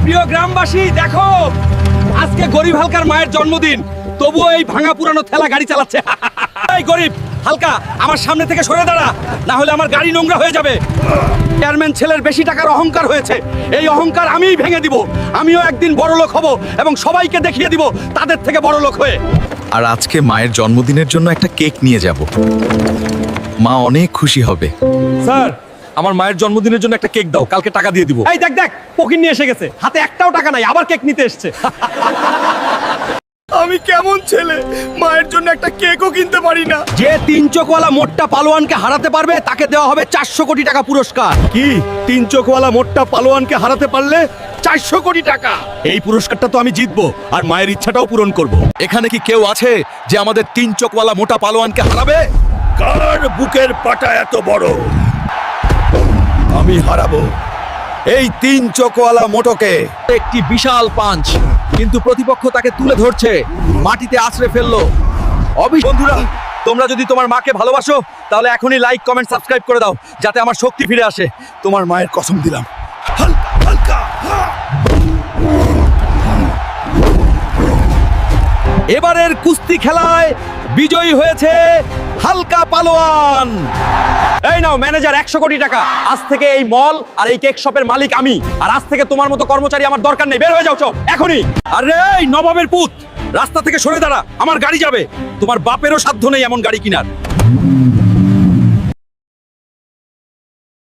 প্রিয় গ্রামবাসী দেখো, আজকে গরিব হালকার মায়ের জন্মদিন, তবুও এই ভাঙা পুরানো ঠেলা গাড়ি চালাচ্ছে। এই গরিব হালকা, আমার সামনে থেকে সরে দাঁড়া, না হলে আমার গাড়ি নোংরা হয়ে যাবে। চেয়ারম্যান ছেলের বেশি টাকার অহংকার হয়েছে, এই অহংকার আমিই ভেঙে দিব। আমিও একদিন বড় লোক হব এবং সবাইকে দেখিয়ে দিব তাদের থেকে বড় লোক হয়ে। আর আজকে মায়ের জন্মদিনের জন্য একটা কেক নিয়ে যাব, মা অনেক খুশি হবে। স্যার, আমার মায়ের জন্মদিনের জন্য একটা কেক দাও, কালকে টাকা দিয়ে দিব। এই দেখ দেখ, পকিন নিয়ে এসে গেছে, হাতে একটাও টাকা নাই, আবার কেক নিতে এসেছে। আমি কেমন ছেলে, মায়ের জন্য একটা কেকও কিনতে পারি না। যে 3 চোখওয়ালা মোট্টা পালোয়ানকে হারাতে পারবে তাকে দেওয়া হবে 400 কোটি টাকা পুরস্কার। কি 3 চোখওয়ালা মোট্টা পালোয়ানকে হারাতে পারলে 400 কোটি টাকা? এই পুরস্কারটা তো আমি জিতবো, আর মায়ের ইচ্ছাটাও পূরণ করব। এখানে কি কেউ আছে যে আমাদের 3 চোখওয়ালা মোটা পালোয়ানকে হারাবে? কার বুকের পাটা এত বড়? আমি হারাবো এই 3 চোখওয়ালা মোটকে। একটি বিশাল পাঞ্চ, কিন্তু প্রতিপক্ষ তাকে তুলে ধরছে, মাটিতে আছড়ে ফেললো। বন্ধুরা, তোমরা যদি তোমার মাকে ভালোবাসো তাহলে এখনই লাইক, কমেন্ট, সাবস্ক্রাইব করে দাও, যাতে আমার শক্তি ফিরে আসে। তোমার মায়ের কসম দিলাম। হালকা হালকা। এবারের কুস্তি খেলায় বিজয়ী হয়েছে হালকা পালোয়ান। এই নাও ম্যানেজার, 100 কোটি টাকা। আজ থেকে এই মল আর এই কেক শপের মালিক আমি, আর আজ থেকে তোমার মতো কর্মচারী আমার দরকার নেই। বের হয়ে যাও সব এখনই। আরে এই নবাবের পুত, রাস্তা থেকে সরে দাঁড়া, আমার গাড়ি যাবে। তোমার বাপেরও সাধ্য নেই এমন গাড়ি কিনার।